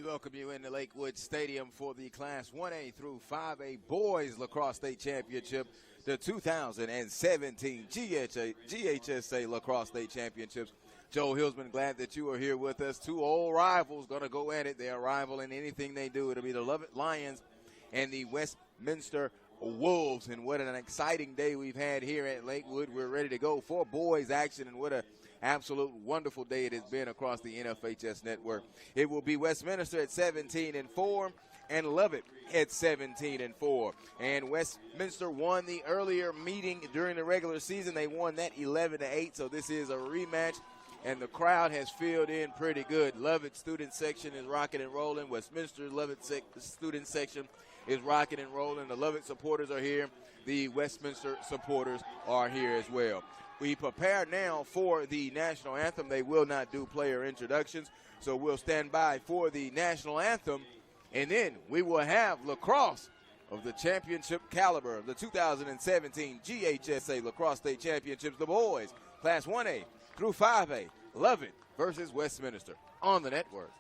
welcome you into Lakewood Stadium for the Class 1A through 5A Boys Lacrosse State Championship, the 2017 GHSA Lacrosse State Championships. Joe Hillsman, glad that you are here with us. Two old rivals going to go at it. They are rival in anything they do. It'll be the Lovett Lions and the Westminster Wolves. And what an exciting day we've had here at Lakewood. We're ready to go for boys action, and what a absolute wonderful day it has been across the NFHS network. It will be Westminster at 17-4 and Lovett at 17-4. And Westminster won the earlier meeting during the regular season. They won that 11-8, so this is a rematch, and the crowd has filled in pretty good. Lovett student section is rocking and rolling. Westminster Lovett student section is rocking and rolling. The Lovett supporters are here. The Westminster supporters are here as well. We prepare now for the national anthem. They will not do player introductions, so we'll stand by for the national anthem, and then we will have lacrosse of the championship caliber of the 2017 GHSA Lacrosse State Championships. The boys, Class 1A through 5A, Lovett versus Westminster on the network.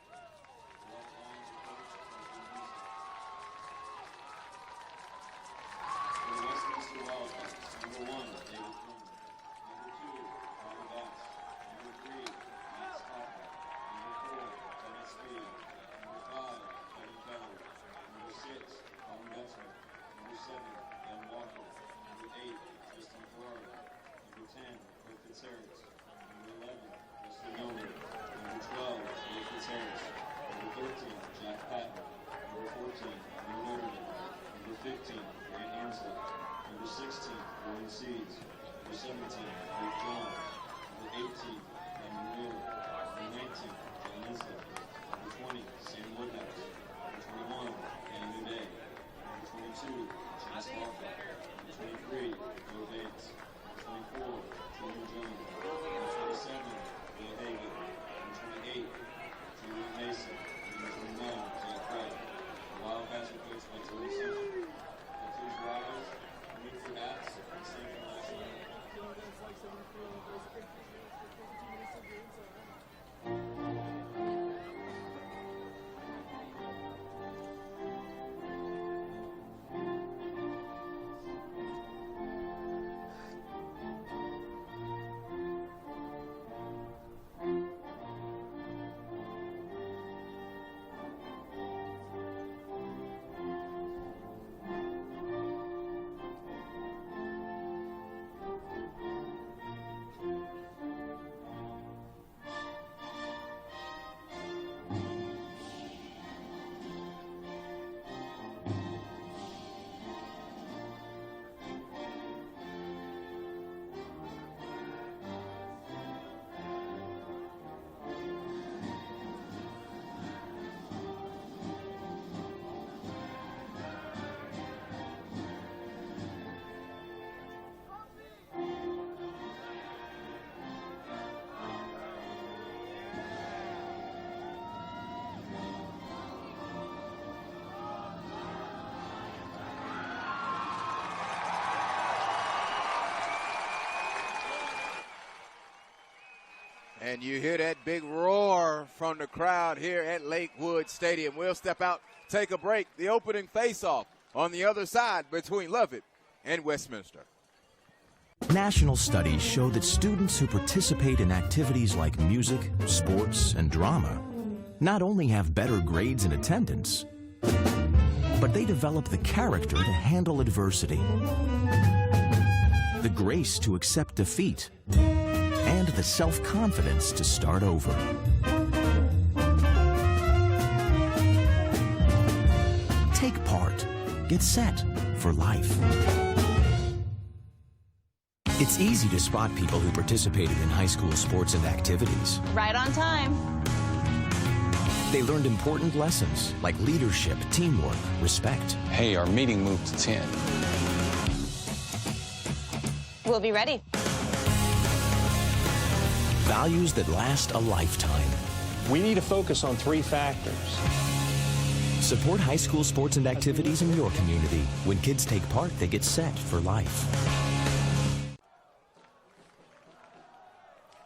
And you hear that big roar from the crowd here at Lakewood Stadium. We'll step out, take a break. The opening face-off on the other side between Lovett and Westminster. National studies show that students who participate in activities like music, sports, and drama not only have better grades and attendance, but they develop the character to handle adversity, the grace to accept defeat, and the self-confidence to start over. Take part. Get set for life. It's easy to spot people who participated in high school sports and activities. Right on time. They learned important lessons like leadership, teamwork, respect. Hey, our meeting moved to 10. We'll be ready. Values that last a lifetime. We need to focus on 3 factors. Support high school sports and activities in your community. When kids take part, they get set for life.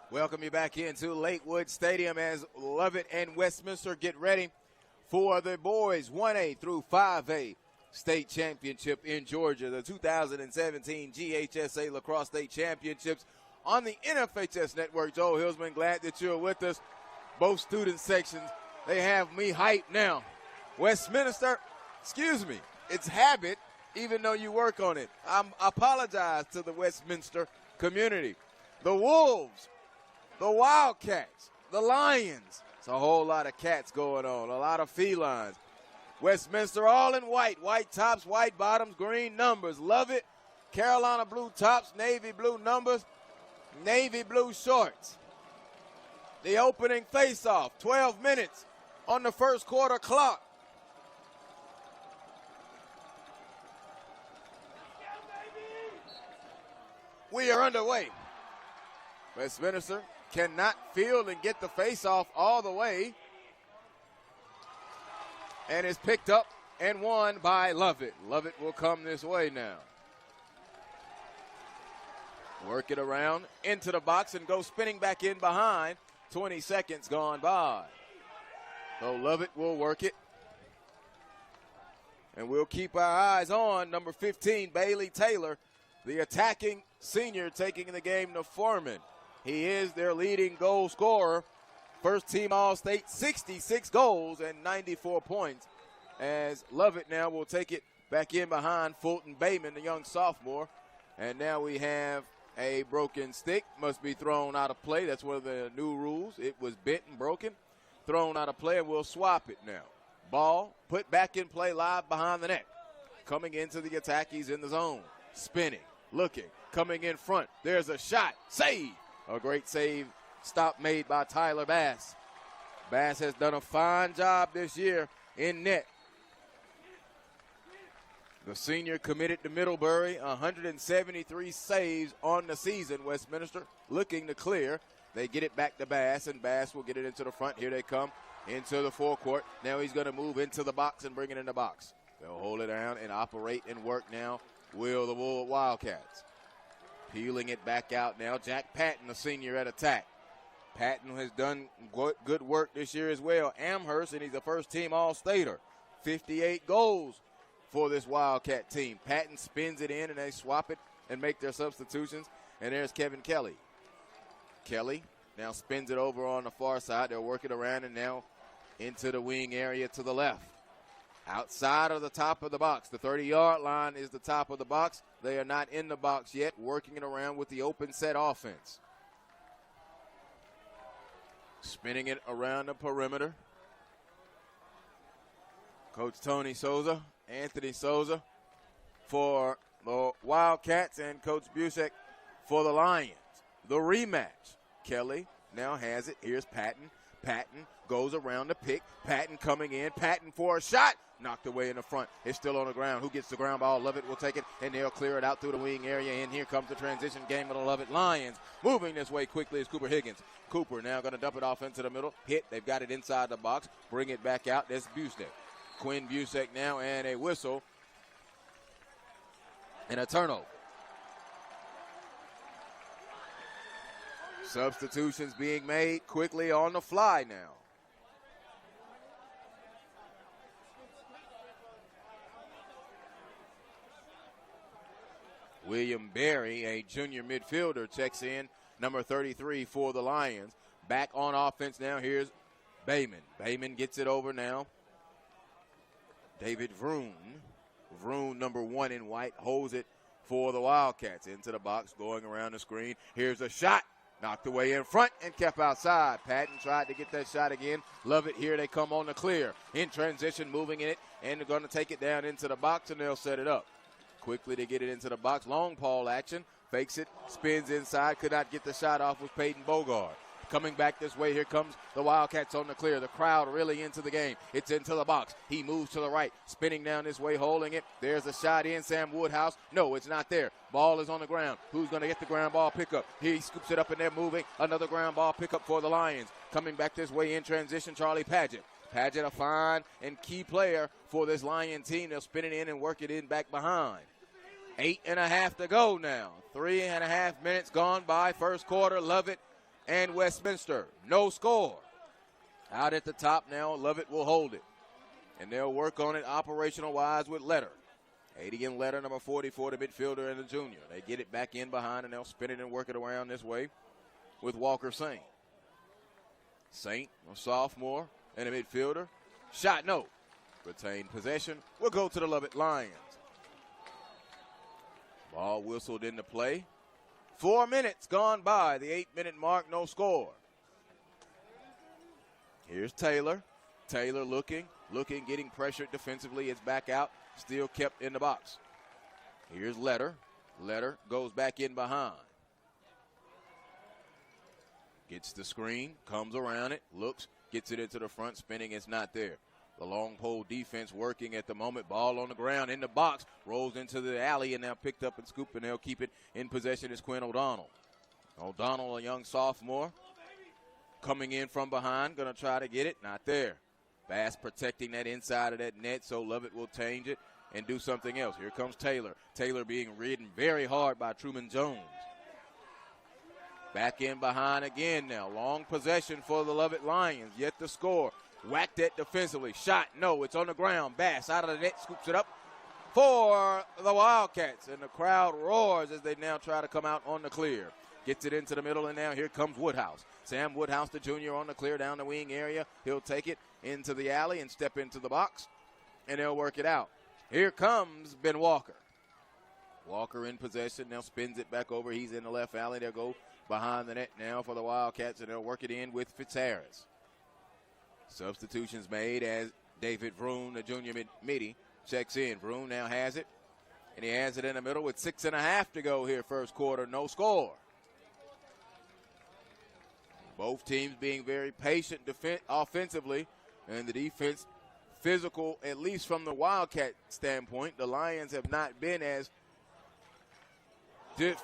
Welcome you back into Lakewood Stadium as Lovett and Westminster get ready for the boys 1A through 5A state championship in Georgia, the 2017 GHSA Lacrosse State Championships on the NFHS Network. Joel Hillsman, glad that you're with us. Both student sections, they have me hyped now. Westminster, excuse me, it's habit, even though you work on it. I apologize to the Westminster community. The Wolves, the Wildcats, the Lions. It's a whole lot of cats going on, a lot of felines. Westminster all in white, white tops, white bottoms, green numbers. Lovett, Carolina blue tops, navy blue numbers, navy blue shorts. The opening face-off, 12 minutes on the first quarter clock. We are underway. Westminster cannot field and get the face-off all the way. And is picked up and won by Lovett. Lovett will come this way now. Work it around into the box and go spinning back in behind. 20 seconds gone by. So Lovett will work it. And we'll keep our eyes on number 15, Bailey Taylor, the attacking senior taking the game to Foreman. He is their leading goal scorer. First team All-State, 66 goals and 94 points. As Lovett now will take it back in behind Fulton Bayman, the young sophomore. And now we have a broken stick. Must be thrown out of play. That's one of the new rules. It was bent and broken. Thrown out of play, and we'll swap it now. Ball put back in play live behind the net. Coming into the attack, he's in the zone. Spinning, looking, coming in front. There's a shot. Save. A great save. Stop made by Tyler Bass. Bass has done a fine job this year in net. The senior committed to Middlebury, 173 saves on the season. Westminster looking to clear. They get it back to Bass, and Bass will get it into the front. Here they come into the forecourt. Now he's going to move into the box and bring it in the box. They'll hold it down and operate and work now. Will the Wildcats. Peeling it back out now. Jack Patton, the senior at attack. Patton has done good work this year as well. Amherst, and he's a first-team All-Stater. 58 goals for this Wildcat team. Patton spins it in, and they swap it and make their substitutions. And there's Kevin Kelly. Kelly now spins it over on the far side. They'll work it around and now into the wing area to the left. Outside of the top of the box. The 30-yard line is the top of the box. They are not in the box yet, working it around with the open set offense. Spinning it around the perimeter. Coach Tony Souza, Anthony Souza for the Wildcats, and Coach Busek for the Lions. The rematch. Kelly now has it. Here's Patton. Patton goes around the pick. Patton coming in. Patton for a shot. Knocked away in the front. It's still on the ground. Who gets the ground ball? Lovett will take it, and they'll clear it out through the wing area. And here comes the transition game of the Lovett Lions. Moving this way quickly is Cooper Higgins. Cooper now going to dump it off into the middle. Hit. They've got it inside the box. Bring it back out. That's Busek. Quinn Busek now, and a whistle. And a turnover. Substitutions being made quickly on the fly now. William Berry, a junior midfielder, checks in, number 33 for the Lions. Back on offense now. Here's Bayman. Bayman gets it over now. David Vroon. Vroon, number 1 in white, holds it for the Wildcats. Into the box, going around the screen. Here's a shot. Knocked away in front and kept outside. Patton tried to get that shot again. Lovett, here they come on the clear. In transition, moving in it, and they're going to take it down into the box, and they'll set it up. Quickly to get it into the box. Long Paul action. Fakes it, spins inside. Could not get the shot off with Peyton Bogard. Coming back this way, here comes the Wildcats on the clear. The crowd really into the game. It's into the box. He moves to the right, spinning down this way, holding it. There's a shot in. Sam Woodhouse. No, it's not there. Ball is on the ground. Who's going to get the ground ball pickup? He scoops it up and they're moving. Another ground ball pickup for the Lions. Coming back this way in transition, Charlie Paget. Paget, a fine and key player for this Lion team. They'll spin it in and work it in back behind. 8.5 to go now. 3.5 minutes gone by. First quarter, Lovett and Westminster. No score. Out at the top now, Lovett will hold it. And they'll work on it operational-wise with Letter. Adian Letter, number 44, the midfielder and the junior. They get it back in behind, and they'll spin it and work it around this way with Walker Saint. Saint, a sophomore, and a midfielder. Shot, no. Retained possession. We'll go to the Lovett Lions. Ball whistled into play. 4 minutes gone by, the 8-minute mark, no score. Here's Taylor. Taylor looking, getting pressured defensively. It's back out, still kept in the box. Here's Letter. Letter goes back in behind. Gets the screen, comes around it, looks, gets it into the front, spinning, it's not there. The long pole defense working at the moment. Ball on the ground in the box, rolls into the alley, and now picked up and scooped, and they'll keep it in possession is Quinn O'Donnell. O'Donnell, a young sophomore, coming in from behind, going to try to get it, not there. Bass protecting that inside of that net, so Lovett will change it and do something else. Here comes Taylor. Taylor being ridden very hard by Truman Jones. Back in behind again now. Long possession for the Lovett Lions, yet to score. Whacked it defensively. Shot, no, it's on the ground. Bass out of the net, scoops it up for the Wildcats. And the crowd roars as they now try to come out on the clear. Gets it into the middle, and now here comes Woodhouse. Sam Woodhouse, the junior, on the clear down the wing area. He'll take it into the alley and step into the box, and they'll work it out. Here comes Ben Walker. Walker in possession, now spins it back over. He's in the left alley. They'll go behind the net now for the Wildcats, and they'll work it in with Fitzharris. Substitutions made as David Vroon, the junior midi, checks in. Vroon now has it, and he has it in the middle with 6.5 to go here first quarter. No score. Both teams being very patient offensively, and the defense physical, at least from the Wildcat standpoint. The Lions have not been as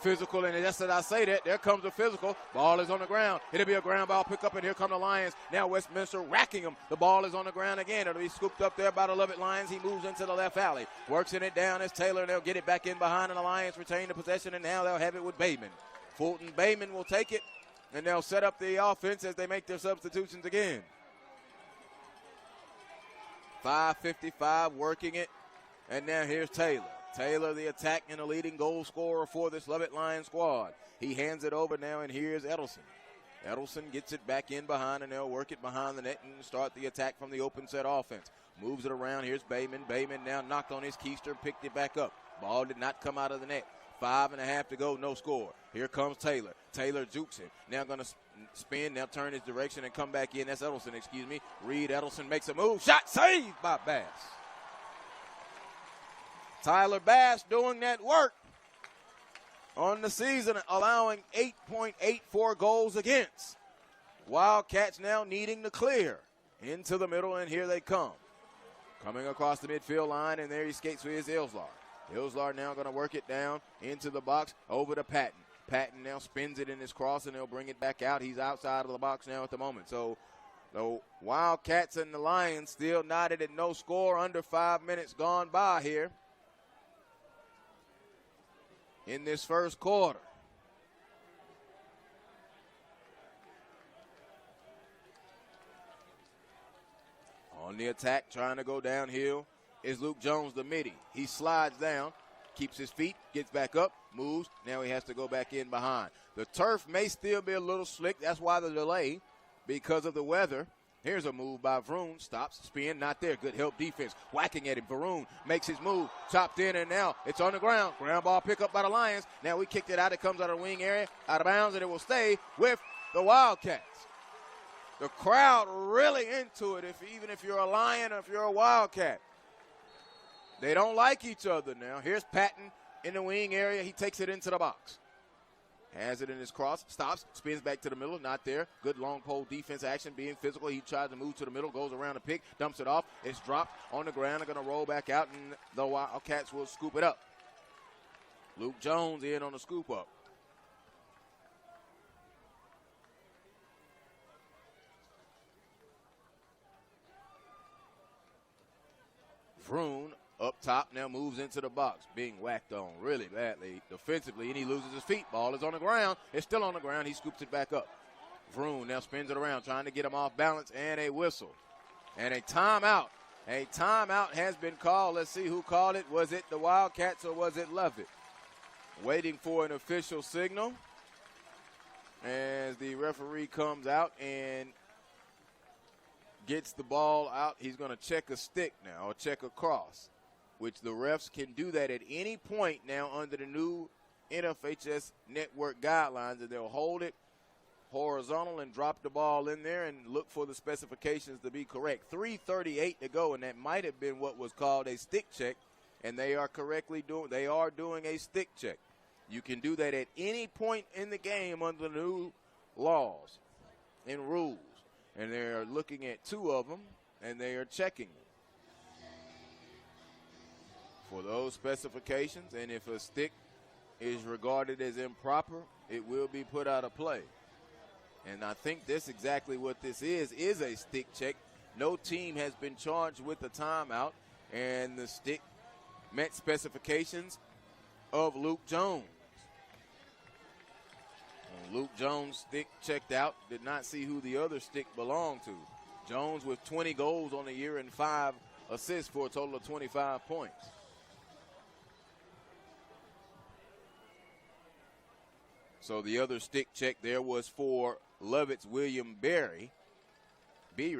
physical, and just as I say that, there comes the physical. Ball is on the ground. It'll be a ground ball pickup, and here come the Lions. Now Westminster racking them. The ball is on the ground again. It'll be scooped up there by the Lovett Lions. He moves into the left alley. Works in it down as Taylor, and they'll get it back in behind, and the Lions retain the possession, and now they'll have it with Bayman. Fulton Bayman will take it, and they'll set up the offense as they make their substitutions again. 5:55 working it, and now here's Taylor. Taylor, the attack and the leading goal scorer for this Lovett Lions squad. He hands it over now, and here's Edelson. Edelson gets it back in behind, and they'll work it behind the net and start the attack from the open set offense. Moves it around. Here's Bayman. Bayman now knocked on his keister, picked it back up. Ball did not come out of the net. 5.5 to go, no score. Here comes Taylor. Taylor jukes him. Now going to spin, now turn his direction and come back in. That's Edelson, excuse me. Reed Edelson makes a move. Shot saved by Bass. Tyler Bass doing that work on the season, allowing 8.84 goals against. Wildcats now needing to clear into the middle, and here they come. Coming across the midfield line, and there he skates with his Ilslar. Ilslar now going to work it down into the box over to Patton. Patton now spins it in his cross, and they'll bring it back out. He's outside of the box now at the moment. So the Wildcats and the Lions still knotted at no score, under 5 minutes gone by here in this first quarter. On the attack, trying to go downhill, is Luke Jones, the midi. He slides down, keeps his feet, gets back up, moves. Now he has to go back in behind. The turf may still be a little slick. That's why the delay, because of the weather. Here's a move by Vroon. Stops, spin, not there. Good help defense. Whacking at him. Vroon makes his move. Chopped in, and now it's on the ground. Ground ball pick up by the Lions. Now we kicked it out. It comes out of the wing area, out of bounds, and it will stay with the Wildcats. The crowd really into it, even if you're a Lion or if you're a Wildcat. They don't like each other now. Here's Patton in the wing area. He takes it into the box. Has it in his cross, stops, spins back to the middle, not there. Good long pole defense action, being physical. He tries to move to the middle, goes around the pick, dumps it off. It's dropped on the ground. They're going to roll back out, and the Wildcats will scoop it up. Luke Jones in on the scoop up. Vroon up top now moves into the box, being whacked on really badly defensively, and he loses his feet. Ball is on the ground. It's still on the ground. He scoops it back up. Vroon now spins it around, trying to get him off balance, and a whistle. And a timeout A timeout has been called. Let's see who called it. Was it the Wildcats or was it Lovett? Waiting for an official signal as the referee comes out and gets the ball out. He's going to check a stick now, or check a cross, which the refs can do that at any point now under the new NFHS network guidelines, and they'll hold it horizontal and drop the ball in there and look for the specifications to be correct. 3:38 to go, and that might have been what was called a stick check, and they are doing a stick check. You can do that at any point in the game under the new laws and rules. And they're looking at two of them, and they are checking them for those specifications. And if a stick is regarded as improper, it will be put out of play. And I think that's exactly what this is a stick check. No team has been charged with a timeout, and the stick met specifications of Luke Jones. Luke Jones' stick checked out, did not see who the other stick belonged to. Jones with 20 goals on the year and 5 assists for a total of 25 points. So the other stick check there was for Lovett's William Beery, the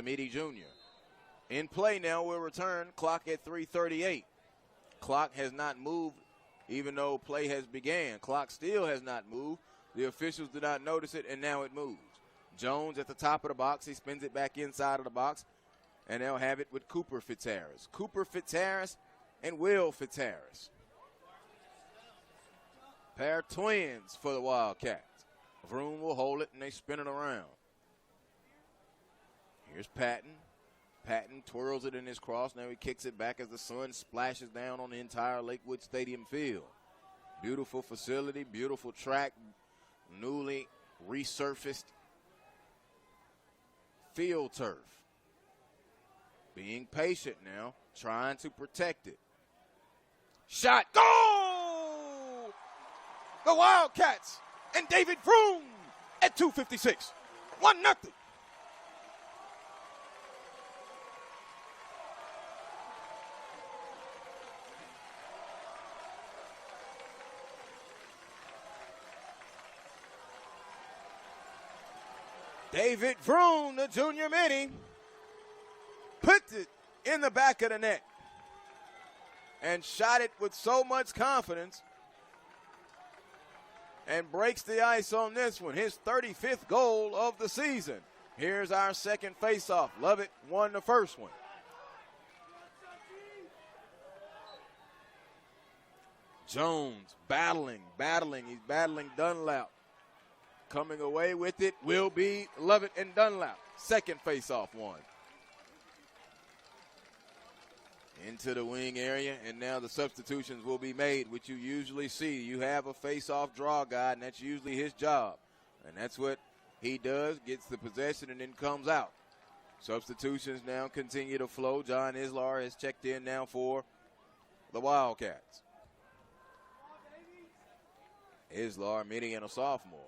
Meaty Jr. In play now will return, clock at 3:38. Clock has not moved even though play has began. Clock still has not moved. The officials did not notice it, and now it moves. Jones at the top of the box. He spins it back inside of the box, and they'll have it with Cooper Fitzharris. Cooper Fitzharris and Will Fitzharris. Pair of twins for the Wildcats. Vroom will hold it, and they spin it around. Here's Patton. Patton twirls it in his cross. Now he kicks it back as the sun splashes down on the entire Lakewood Stadium field. Beautiful facility, beautiful track, newly resurfaced field turf. Being patient now, trying to protect it. Shot, goal! The Wildcats and David Vroom at 2:56. 1-0. David Vroom, the junior mini, puts it in the back of the net and shot it with so much confidence and breaks the ice on this one. His 35th goal of the season. Here's our second faceoff. Lovett won the first one. Jones battling. He's battling Dunlap. Coming away with it will be Lovett and Dunlap. Second face-off one. Into the wing area, and now the substitutions will be made, which you usually see. You have a face-off draw guy, and that's usually his job. And that's what he does, gets the possession and then comes out. Substitutions now continue to flow. John Islar has checked in now for the Wildcats. Islar, midi and a sophomore.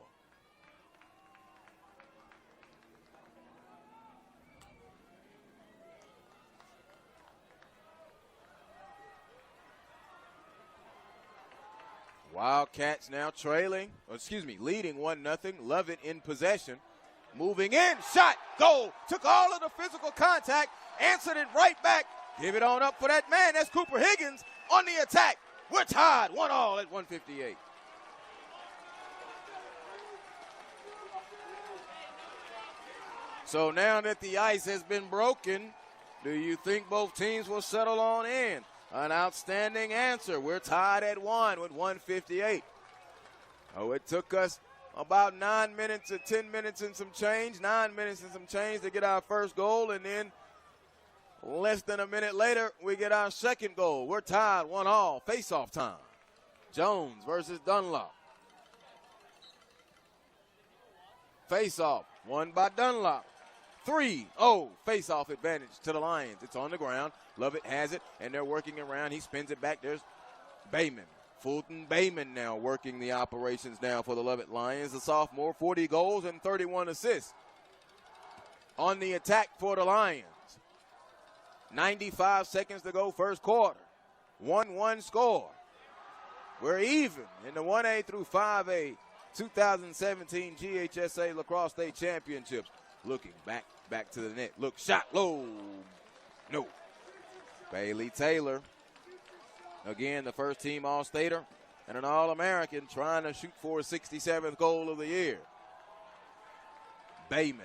Wildcats now leading 1-0. Lovett in possession. Moving in, shot, goal. Took all of the physical contact, answered it right back. Give it on up for that man. That's Cooper Higgins on the attack. We're tied 1-1 at 1:58. So now that the ice has been broken, do you think both teams will settle on in? An outstanding answer. We're tied at 1 with 1:58. Oh, it took us about 9 minutes or 10 minutes and some change, 9 minutes and some change to get our first goal, and then less than a minute later, we get our second goal. We're tied 1-1, face-off time. Jones versus Dunlop. Face-off, won by Dunlop. 3-0, face-off advantage to the Lions. It's on the ground. Lovett has it, and they're working around. He spins it back. There's Bayman. Fulton Bayman now working the operations now for the Lovett Lions. The sophomore, 40 goals and 31 assists. on the attack for the Lions. 95 seconds to go first quarter. 1-1 score. We're even in the 1A through 5A 2017 GHSA Lacrosse State Championships. Looking back to the net. Look, shot low. No. Bailey Taylor. Again, the first team All-Stater and an All-American trying to shoot for his 67th goal of the year. Bayman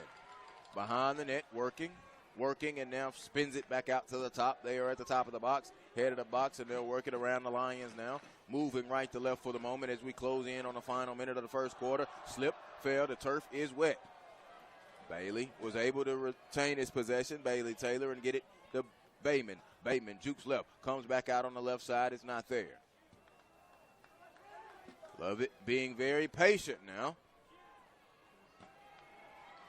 behind the net, working, and now spins it back out to the top. They are at the top of the box, head of the box, and they're working around the Lions now. Moving right to left for the moment as we close in on the final minute of the first quarter. Slip, fell, the turf is wet. Bailey was able to retain his possession, Bailey Taylor, and get it to Bayman. Bayman jukes left, comes back out on the left side, it's not there. Lovett being very patient now.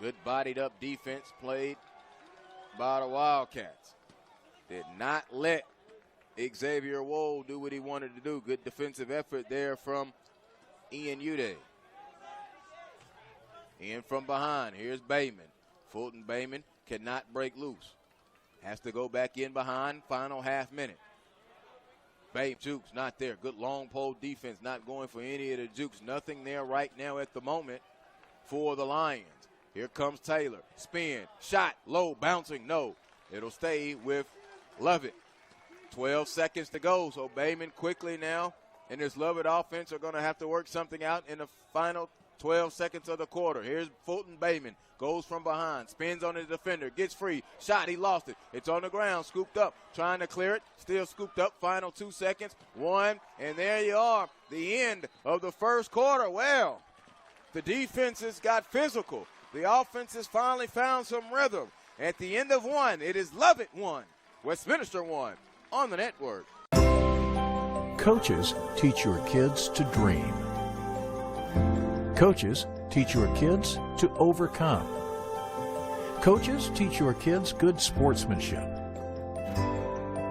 Good bodied up defense played by the Wildcats. Did not let Xavier Wold do what he wanted to do. Good defensive effort there from Ian Uday. In from behind, here's Bayman. Fulton Bayman cannot break loose. Has to go back in behind, final half minute. Bayman jukes, not there. Good long pole defense, not going for any of the jukes. Nothing there right now at the moment for the Lions. Here comes Taylor. Spin, shot, low, bouncing, no. It'll stay with Lovett. 12 seconds to go, so Bayman quickly now and this Lovett offense are going to have to work something out in the final 12 seconds of the quarter. Here's Fulton Bayman. Goes from behind, spins on the defender, gets free. Shot, he lost it. It's on the ground, scooped up, trying to clear it. Still scooped up, final 2 seconds. One, and there you are, the end of the first quarter. Well, the defenses got physical. The offenses finally found some rhythm. At the end of one, it is Lovett 1, Westminster 1 on the network. Coaches teach your kids to dream. Coaches teach your kids to overcome. Coaches teach your kids good sportsmanship.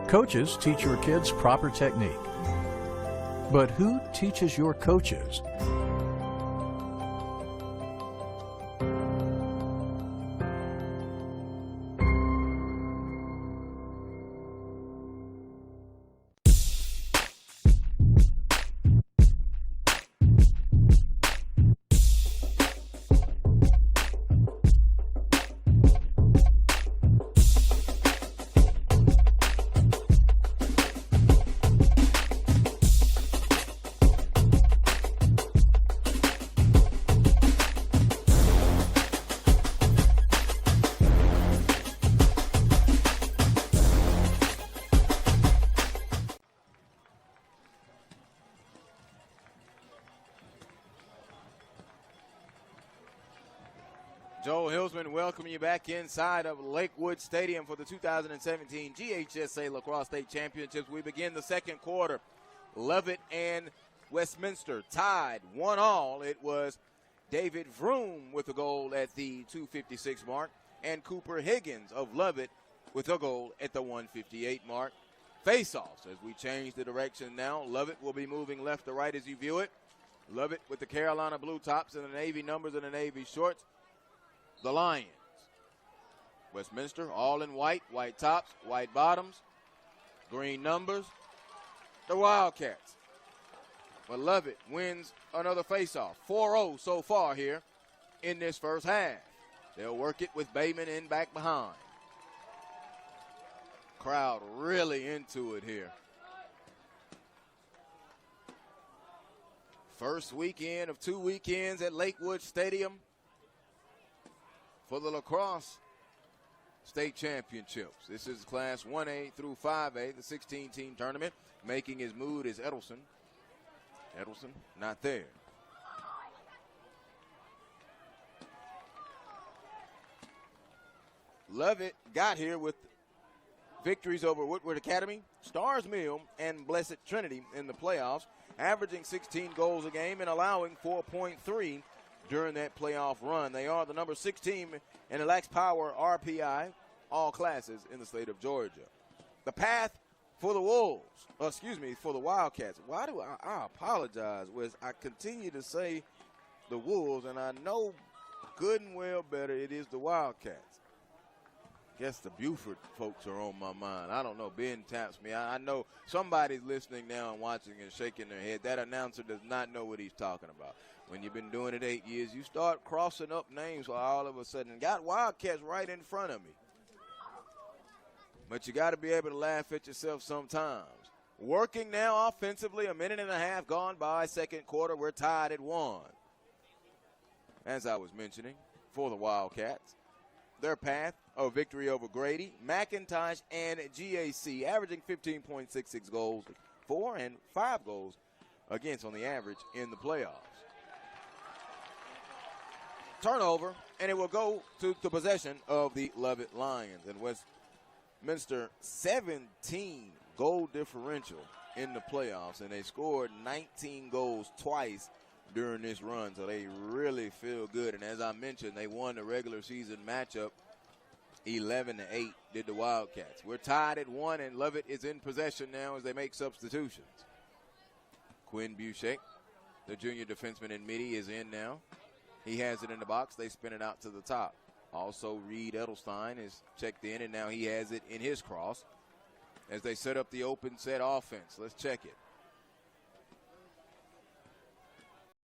Coaches teach your kids proper technique. But who teaches your coaches? Joel Hilsman welcoming you back inside of Lakewood Stadium for the 2017 GHSA Lacrosse State Championships. We begin the second quarter. Lovett and Westminster tied 1-1. It was David Vroom with a goal at the 2:56 mark and Cooper Higgins of Lovett with a goal at the 1:58 mark. Face-offs as we change the direction now. Lovett will be moving left to right as you view it. Lovett with the Carolina blue tops and the Navy numbers and the Navy shorts. The Lions. Westminster all in white, white tops, white bottoms, green numbers. The Wildcats. But Lovett wins another faceoff. 4-0 so far here in this first half. They'll work it with Bayman in back behind. Crowd really into it here. First weekend of 2 weekends at Lakewood Stadium for the Lacrosse State Championships. This is Class 1A through 5A, the 16-team tournament. Making his move is Edelson. Edelson not there. Lovett got here with victories over Woodward Academy, Stars Mill, and Blessed Trinity in the playoffs, averaging 16 goals a game and allowing 4.3 during that playoff run. They are the number 6 team in the Lax Power RPI, all classes in the state of Georgia. The path for the for the Wildcats. Why do I apologize? I continue to say the Wolves, and I know good and well better it is the Wildcats. guess the Buford folks are on my mind. I don't know. Ben taps me. I know somebody's listening now and watching and shaking their head. That announcer does not know what he's talking about. When you've been doing it 8 years, you start crossing up names while all of a sudden got Wildcats right in front of me. But you got to be able to laugh at yourself sometimes. Working now offensively, a minute and a half gone by, second quarter. We're tied at 1. As I was mentioning, for the Wildcats, their path of victory over Grady, McIntosh, and GAC, averaging 15.66 goals, 4 and 5 goals against on the average in the playoffs. Turnover, and it will go to the possession of the Lovett Lions. And Westminster, 17 goal differential in the playoffs, and they scored 19 goals twice during this run, so they really feel good. And as I mentioned, they won the regular season matchup 11-8 did the Wildcats. We're tied at 1, and Lovett is in possession now as they make substitutions. Quinn Bushek, the junior defenseman in midi, is in now. He has it in the box. They spin it out to the top. Also, Reed Edelstein is checked in, and now he has it in his cross as they set up the open set offense. Let's check it.